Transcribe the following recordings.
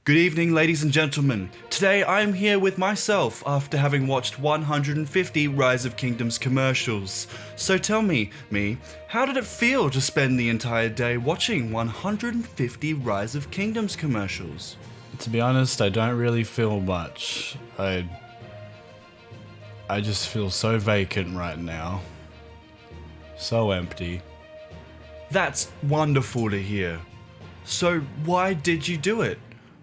Good evening, ladies and gentlemen. Today I am here with myself after having watched 150 Rise of Kingdoms commercials. So tell me, how did it feel to spend the entire day watching 150 Rise of Kingdoms commercials? To be honest, I don't really feel much. I just feel so vacant right now. So empty. That's wonderful to hear. So why did you do it?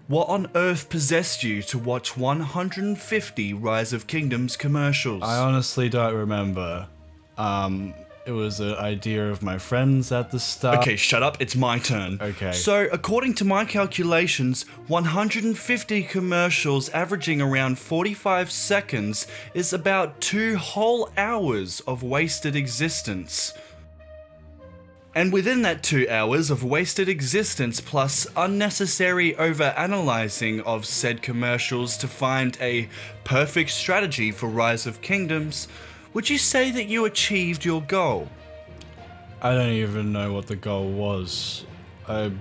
What on earth possessed you to watch 150 Rise of Kingdoms commercials? I honestly don't remember. It was an idea of my friends at the start. Okay, shut up, it's my turn. Okay. So, according to my calculations, 150 commercials averaging around 45 seconds is about 2 whole hours of wasted existence. And within that 2 hours of wasted existence plus unnecessary over-analyzing of said commercials to find a perfect strategy for Rise of Kingdoms, would you say that you achieved your goal? I don't even know what the goal was. It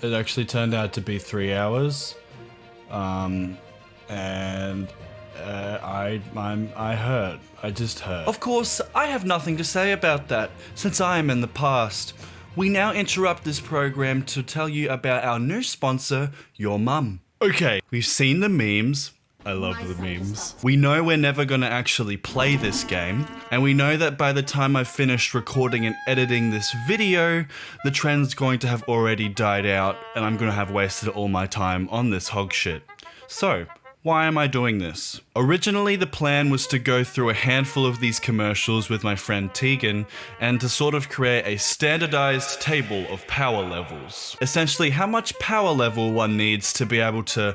actually turned out to be 3 hours. I hurt. I just hurt. Of course, I have nothing to say about that, since I am in the past. We now interrupt this program to tell you about our new sponsor, your mum. Okay, we've seen the memes. I love the memes. We know we're never gonna actually play this game, and we know that by the time I've finished recording and editing this video, the trend's going to have already died out, and I'm gonna have wasted all my time on this hog shit. So, why am I doing this? Originally, the plan was to go through a handful of these commercials with my friend Tegan and to sort of create a standardized table of power levels. Essentially, how much power level one needs to be able to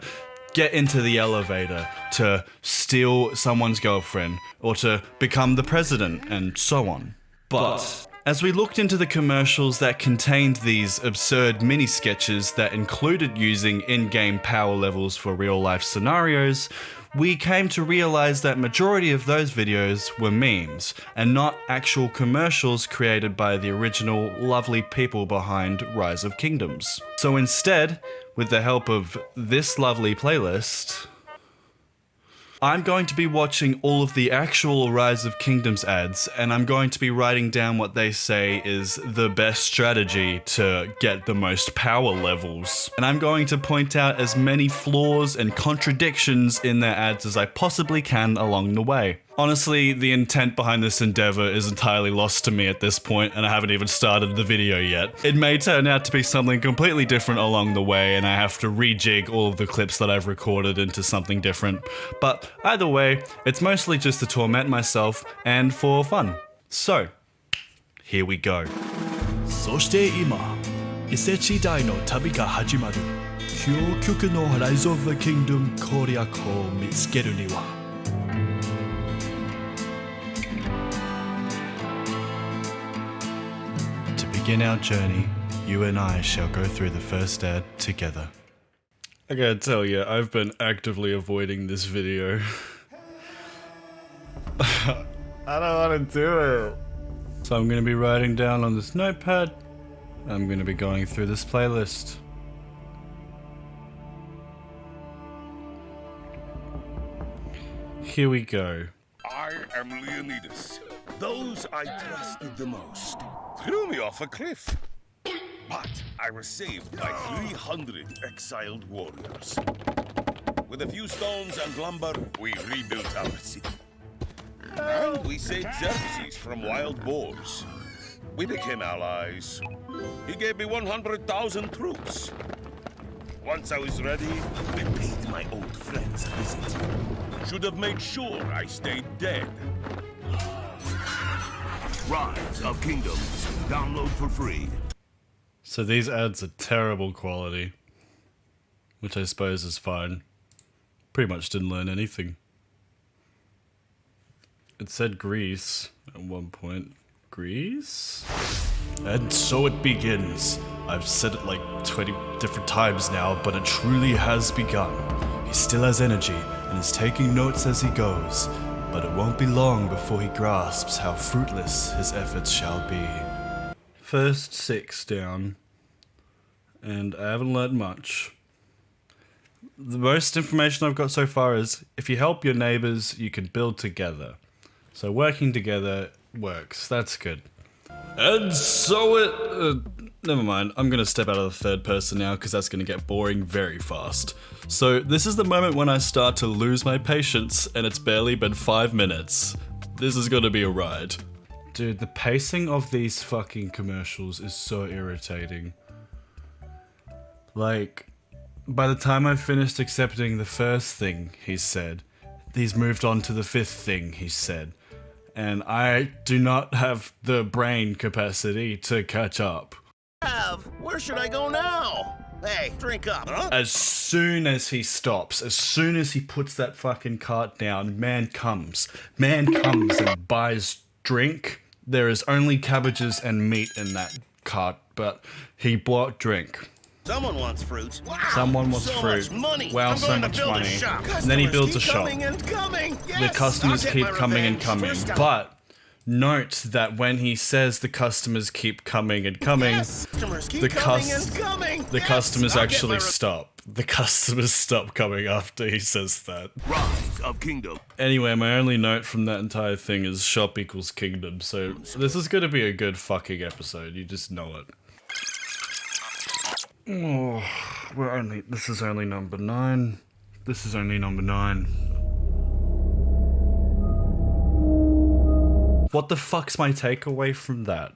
get into the elevator, to steal someone's girlfriend, or to become the president, and so on. But as we looked into the commercials that contained these absurd mini-sketches that included using in-game power levels for real-life scenarios, we came to realize that majority of those videos were memes, and not actual commercials created by the original lovely people behind Rise of Kingdoms. So instead, with the help of this lovely playlist, I'm going to be watching all of the actual Rise of Kingdoms ads, and I'm going to be writing down what they say is the best strategy to get the most power levels. And I'm going to point out as many flaws and contradictions in their ads as I possibly can along the way. Honestly, the intent behind this endeavor is entirely lost to me at this point, and I haven't even started the video yet. It may turn out to be something completely different along the way, and I have to rejig all of the clips that I've recorded into something different. But either way, it's mostly just to torment myself and for fun. So, here we go. そして今、異世時代の旅が始まる。究極の Rise of the Kingdom 攻略を見つけるには。To begin our journey, you and I shall go through the first ad together. I gotta tell you, I've been actively avoiding this video. I don't want to do it. So I'm gonna be writing down on this notepad. I'm gonna be going through this playlist. Here we go. I am Leonidas. Those I trusted the most threw me off a cliff. But I was saved by 300 exiled warriors. With a few stones and lumber, we rebuilt our city. And we saved Xerxes from wild boars. We became allies. He gave me 100,000 troops. Once I was ready, I paid my old friends a visit. Should have made sure I stayed dead. Rise of Kingdoms. Download for free. So these ads are terrible quality, which I suppose is fine. Pretty much didn't learn anything. It said Greece at one point. Greece? And so it begins. I've said it like 20 different times now, but it truly has begun. He still has energy and is taking notes as he goes, but it won't be long before he grasps how fruitless his efforts shall be. First 6 down, and I haven't learnt much. The most information I've got so far is if you help your neighbors, you can build together. So working together works. That's good. And so it... never mind. I'm going to step out of the third person now because that's going to get boring very fast. So this is the moment when I start to lose my patience and it's barely been 5 minutes. This is going to be a ride. Dude, the pacing of these fucking commercials is so irritating. Like, by the time I finished accepting the first thing he said, he's moved on to the fifth thing he said. And I do not have the brain capacity to catch up. Where should I go now? Hey, drink up, huh? As soon as he stops, as soon as he puts that fucking cart down, man comes. Man comes and buys drink. There is only cabbages and meat in that cart, but he bought drink. Someone wants fruit. Wow, Someone wants so fruit. Much money. Wow, I'm so going to much build money. A shop. And then he builds a Customers keep shop. coming and coming. Yes, The customers I'll get keep my coming and revenge coming. first time. But note that when he says the customers keep coming and coming, Yes, customers keep the coming and coming. the Yes, customers I'll get actually my stop. The customers stop coming after he says that. Rise of Kingdom. Anyway, my only note from that entire thing is shop equals kingdom, so this is gonna be a good fucking episode, you just know it. Oh, this is only number 9. This is only number 9. What the fuck's my takeaway from that?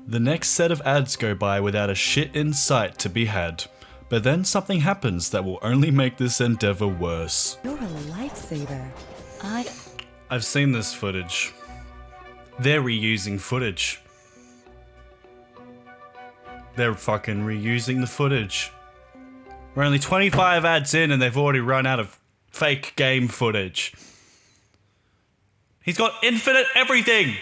The next set of ads go by without a shit in sight to be had. But then something happens that will only make this endeavor worse. You're a lifesaver. I've seen this footage. They're reusing footage. They're fucking reusing the footage. We're only 25 ads in and they've already run out of fake game footage. He's got infinite everything!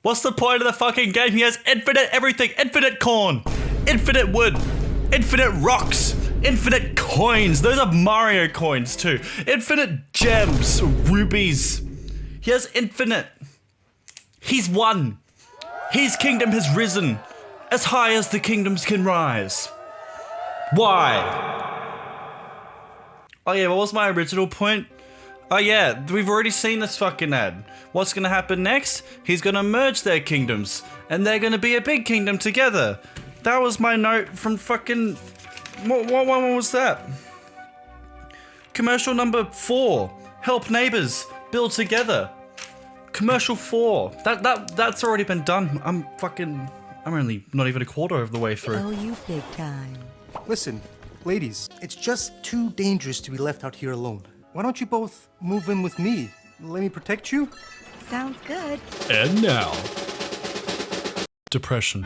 What's the point of the fucking game? He has infinite everything! Infinite corn! Infinite wood! Infinite rocks! Infinite coins! Those are Mario coins too! Infinite gems! Rubies! He has infinite! He's won! His kingdom has risen! As high as the kingdoms can rise! Why? Oh yeah, what was my original point? Oh yeah, we've already seen this fucking ad. What's gonna happen next? He's gonna merge their kingdoms, and they're gonna be a big kingdom together. That was my note from fucking... What one was that? Commercial number 4. Help neighbors. Build together. Commercial 4. That's already been done. I'm only not even a quarter of the way through. Oh, you big time. Listen, ladies, it's just too dangerous to be left out here alone. Why don't you both move in with me? Let me protect you? Sounds good. And now... Depression.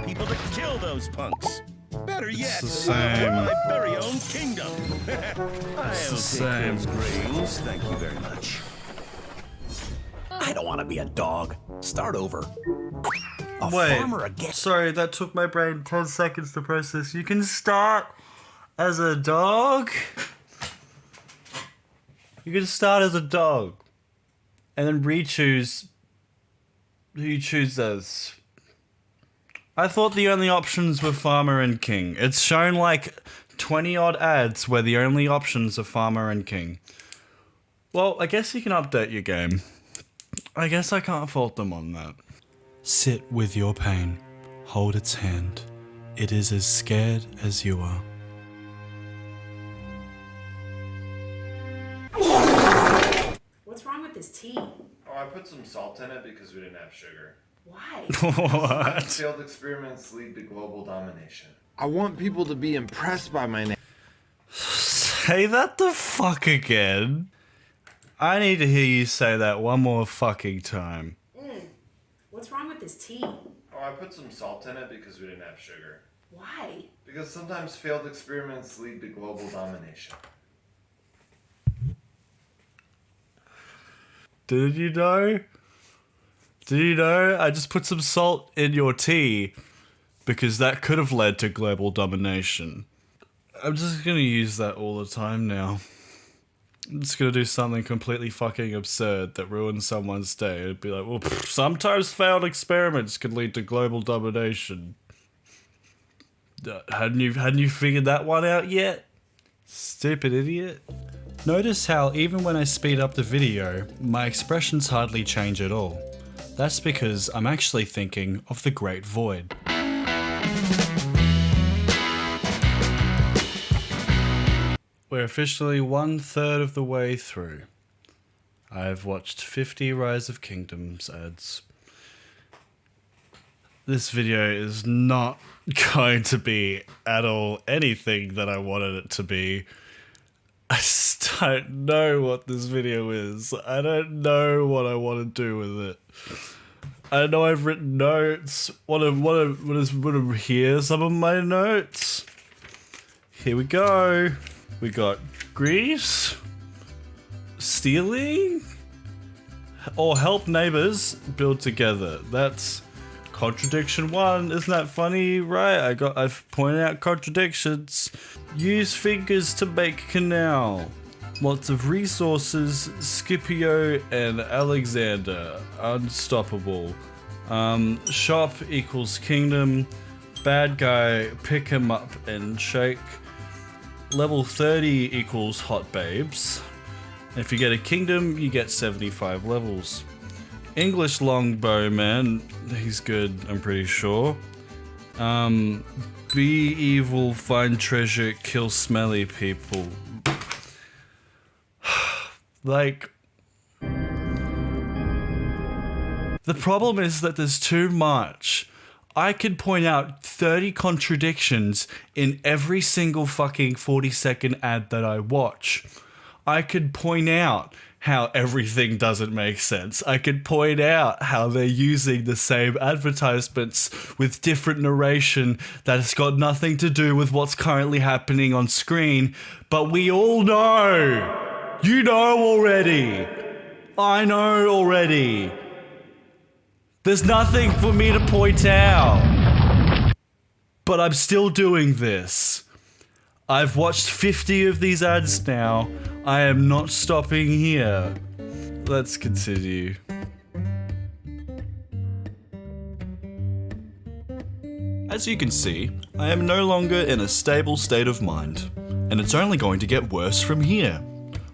People to kill those punks. Better yet, the same. my very own kingdom. I'll It's the take same. those grains. Thank you very much. I don't want to be a dog. Start over. A Wait, farmer again. sorry, that took my brain 10 seconds to process. You can start as a dog? You can start as a dog. And then re-choose who you choose as. I thought the only options were farmer and king. It's shown like 20 odd ads where the only options are farmer and king. Well, I guess you can update your game. I guess I can't fault them on that. Sit with your pain. Hold its hand. It is as scared as you are. What's wrong with this tea? Oh, I put some salt in it because we didn't have sugar. Why? What? Failed experiments lead to global domination. I want people to be impressed by my name. Say that the fuck again. I need to hear you say that one more fucking time. What's wrong with this tea? Oh, I put some salt in it because we didn't have sugar. Why? Because sometimes failed experiments lead to global domination. Did you know? Did you know? I just put some salt in your tea because that could have led to global domination. I'm just gonna use that all the time now. I'm just gonna do something completely fucking absurd that ruins someone's day. It'd be like, well, sometimes failed experiments could lead to global domination. Hadn't you figured that one out yet? Stupid idiot. Notice how even when I speed up the video, my expressions hardly change at all. That's because I'm actually thinking of the Great Void. We're officially 1/3 of the way through. I've watched 50 Rise of Kingdoms ads. This video is not going to be at all anything that I wanted it to be. I just don't know what this video is. I don't know what I want to do with it. I know I've written notes. What are here? Some of my notes. Here we go. We got Greece, stealing, or help neighbors build together. That's contradiction 1. Isn't that funny, right? I've pointed out contradictions. Use fingers to make canal. Lots of resources. Scipio and Alexander. Unstoppable. Shop equals kingdom. Bad guy, pick him up and shake. Level 30 equals hot babes. If you get a kingdom, you get 75 levels. English longbowman, he's good, I'm pretty sure. Be evil, find treasure, kill smelly people. Like, the problem is that there's too much. I could point out 30 contradictions in every single fucking 40-second ad that I watch. I could point out how everything doesn't make sense. I could point out how they're using the same advertisements with different narration that has got nothing to do with what's currently happening on screen, but we all know. You know already. I know already. There's nothing for me to point out. But I'm still doing this. I've watched 50 of these ads now. I am not stopping here. Let's continue. As you can see, I am no longer in a stable state of mind, and it's only going to get worse from here.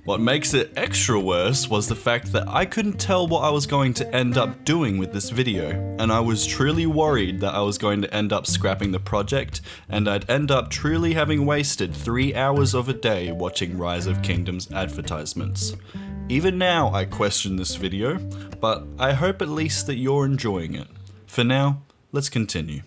What makes it extra worse was the fact that I couldn't tell what I was going to end up doing with this video, and I was truly worried that I was going to end up scrapping the project, and I'd end up truly having wasted 3 hours of a day watching Rise of Kingdoms advertisements. Even now I question this video, but I hope at least that you're enjoying it. For now, let's continue.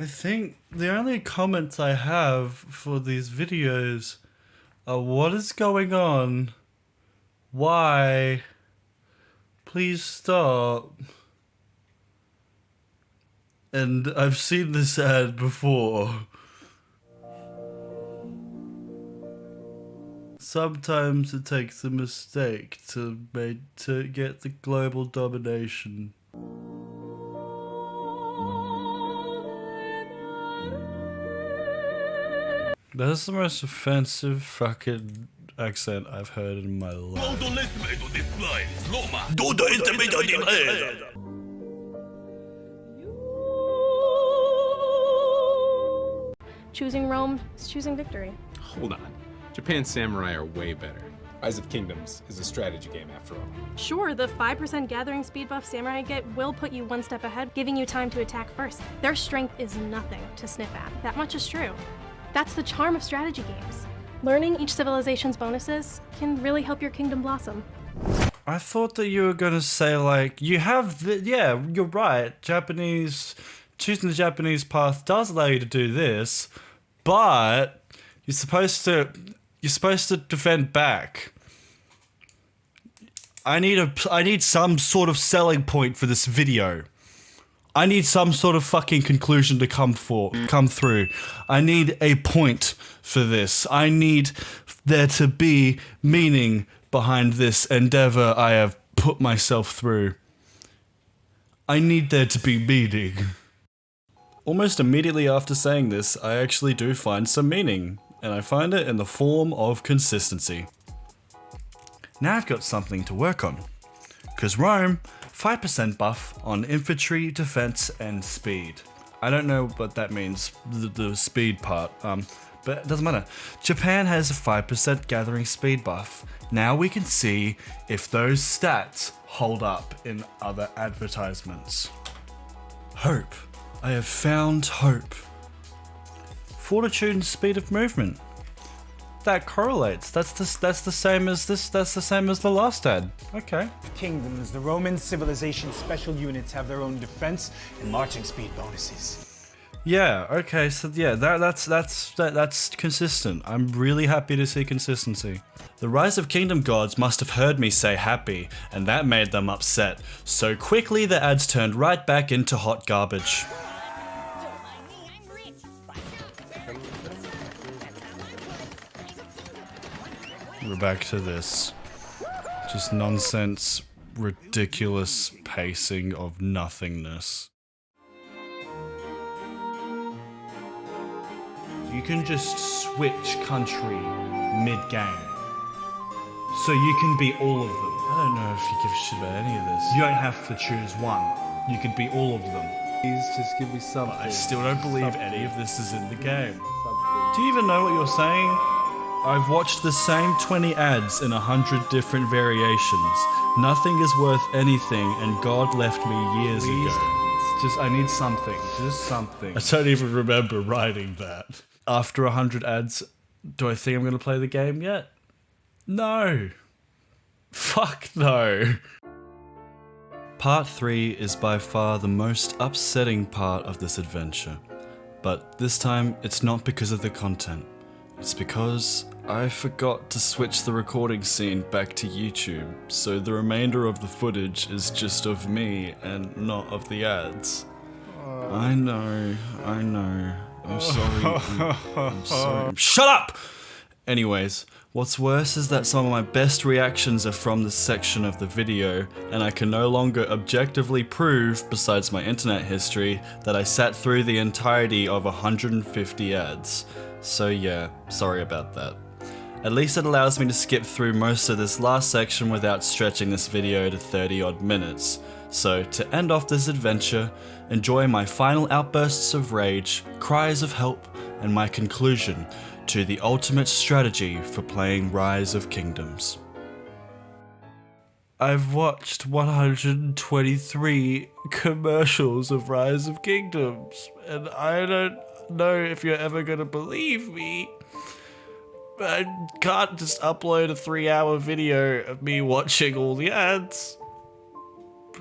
I think the only comments I have for these videos are what is going on? Why? Please stop. And I've seen this ad before. Sometimes it takes a mistake to get the global domination. That's the most offensive fucking accent I've heard in my life. Choosing Rome is choosing victory. Hold on. Japan's samurai are way better. Rise of Kingdoms is a strategy game after all. Sure, the 5% gathering speed buff samurai get will put you one step ahead, giving you time to attack first. Their strength is nothing to sniff at. That much is true. That's the charm of strategy games. Learning each civilization's bonuses can really help your kingdom blossom. I thought that you were gonna say like, yeah, you're right. Choosing the Japanese path does allow you to do this, but you're supposed to defend back. I need some sort of selling point for this video. I need some sort of fucking conclusion to come through. I need a point for this. I need there to be meaning behind this endeavor I have put myself through. I need there to be meaning. almost immediately after saying this, I actually do find some meaning, and I find it in the form of consistency. Now I've got something to work on. Because Rome, 5% buff on infantry, defense, and speed. I don't know what that means, the speed part, but it doesn't matter. Japan has a 5% gathering speed buff. Now we can see if those stats hold up in other advertisements. Hope. I have found hope. Fortitude and speed of movement. That correlates. That's the same as this. That's the same as the last ad. Okay. Kingdoms, the Roman civilization special units have their own defense and marching speed bonuses. Yeah. Okay. So yeah, that's consistent. I'm really happy to see consistency. The Rise of Kingdom gods must have heard me say happy, and that made them upset. So quickly, the ads turned right back into hot garbage. We're back to this. Just nonsense, ridiculous pacing of nothingness. You can just switch country mid-game. So you can be all of them. I don't know if you give a shit about any of this. You don't have to choose one. You could be all of them. Please just give me something. I still don't believe any of this is in the game. Do you even know what you're saying? I've watched the same 20 ads in 100 different variations. Nothing is worth anything, and God left me years ago. Just, I need something. Just something. I don't even remember writing that. After 100 ads, do I think I'm going to play the game yet? No. Fuck no. Part 3 is by far the most upsetting part of this adventure. But this time, it's not because of the content. It's because I forgot to switch the recording scene back to YouTube, so the remainder of the footage is just of me and not of the ads. I know. I'm sorry. I'm sorry. Shut up! Anyways, what's worse is that some of my best reactions are from this section of the video, and I can no longer objectively prove, besides my internet history, that I sat through the entirety of 150 ads. So yeah, sorry about that. At least it allows me to skip through most of this last section without stretching this video to 30 odd minutes. So to end off this adventure, enjoy my final outbursts of rage, cries of help, and my conclusion to the ultimate strategy for playing Rise of Kingdoms. I've watched 123 commercials of Rise of Kingdoms, and I don't know if you're ever gonna believe me. I can't just upload a 3-hour video of me watching all the ads.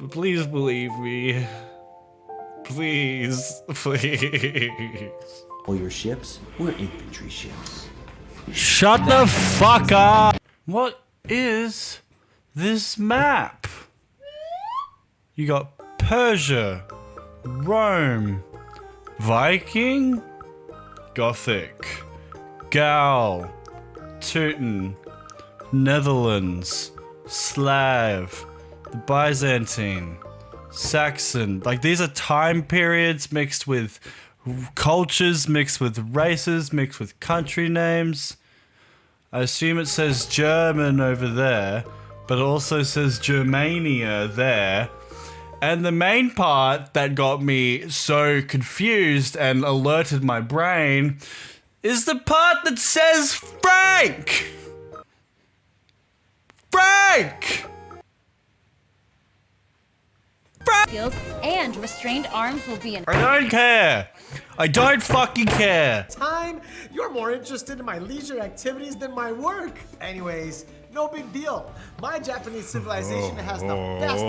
Please believe me. Please. All your ships were infantry ships. Shut the fuck up! What is this map? You got Persia, Rome, Viking, Gothic, Gaul, Teuton, Netherlands, Slav, the Byzantine, Saxon. Like, these are time periods mixed with cultures, mixed with races, mixed with country names. I assume it says German over there, but it also says Germania there. And the main part that got me so confused and alerted my brain is the part that says Frank! Frank! Skills and restrained arms will be in. I don't care. I don't fucking care. Time? You're more interested in my leisure activities than my work. Anyways, no big deal. My Japanese civilization has the best.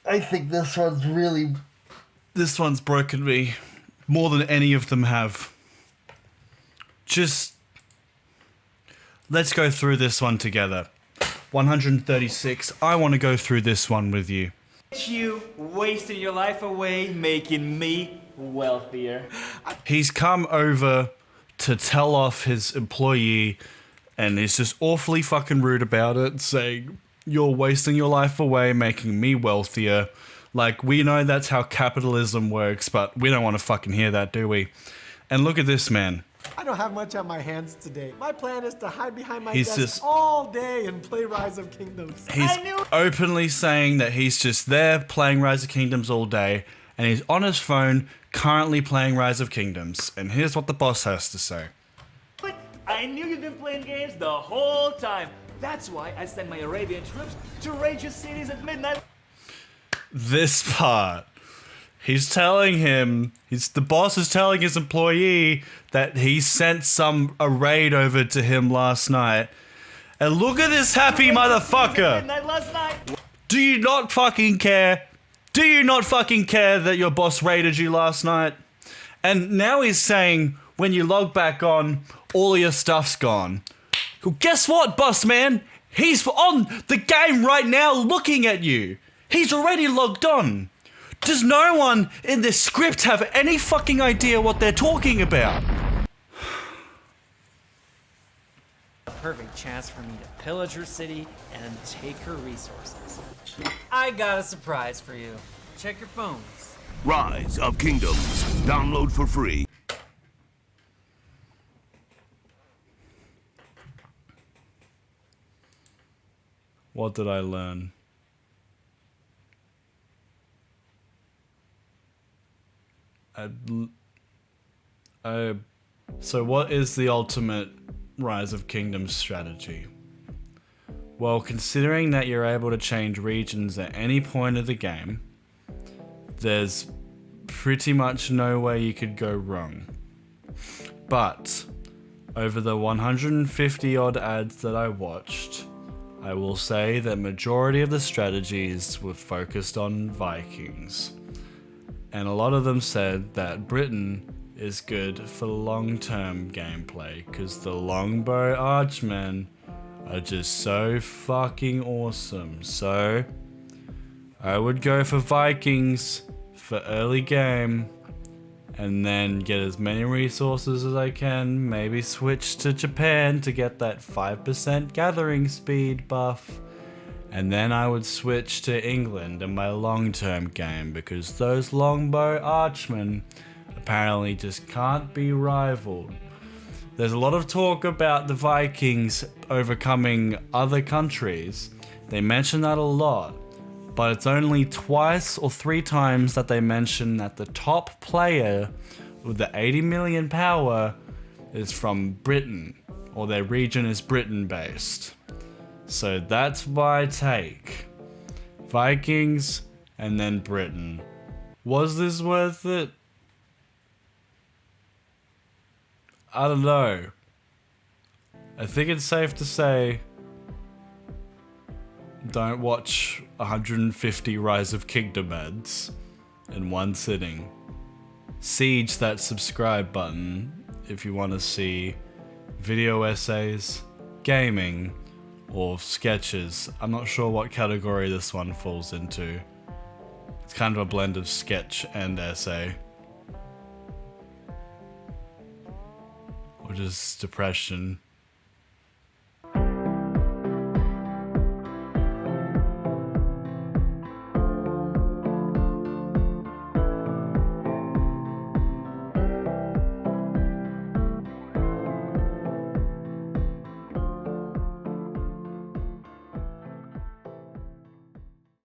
I think this one's broken me more than any of them have. Just let's go through this one together. 136. I want to go through this one with you. You wasting your life away making me wealthier. He's come over to tell off his employee, and he's just awfully fucking rude about it, saying, "You're wasting your life away making me wealthier. Like, we know that's how capitalism works, but we don't want to fucking hear that, do we? And look at this man. I don't have much on my hands today. My plan is to hide behind my He's desk just- all day and play Rise of Kingdoms. He's openly saying that he's just there playing Rise of Kingdoms all day, and he's on his phone currently playing Rise of Kingdoms. And here's what the boss has to say. But I knew you'd been playing games the whole time. That's why I sent my Arabian troops to raid your cities at midnight. This part. He's telling him, the boss is telling his employee that he sent a raid over to him last night. And look at this happy motherfucker. Midnight last night. Do you not fucking care? Do you not fucking care that your boss raided you last night? And now he's saying, when you log back on, all of your stuff's gone. Well, guess what, boss man? He's on the game right now looking at you. He's already logged on. Does no one in this script have any fucking idea what they're talking about? A perfect chance for me to pillage her city and take her resources. I got a surprise for you. Check your phones. Rise of Kingdoms. Download for free. What did I learn? So what is the ultimate Rise of Kingdoms strategy? Well, considering that you're able to change regions at any point of the game, there's pretty much no way you could go wrong. But over the 150 odd ads that I watched, I will say that majority of the strategies were focused on Vikings. And a lot of them said that Britain is good for long-term gameplay because the longbow archmen are just so fucking awesome. So I would go for Vikings for early game and then get as many resources as I can. Maybe switch to Japan to get that 5% gathering speed buff. And then I would switch to England in my long-term game because those longbow archmen apparently just can't be rivaled. There's a lot of talk about the Vikings overcoming other countries. They mention that a lot, but it's only twice or 3 times that they mention that the top player with the 80 million power is from Britain, or their region is Britain based. So that's my take. Vikings and then Britain. Was this worth it? I don't know. I think it's safe to say don't watch 150 Rise of Kingdom ads in one sitting. Siege that subscribe button if you want to see video essays, gaming, or sketches. I'm not sure what category this one falls into. It's kind of a blend of sketch and essay. Or just depression.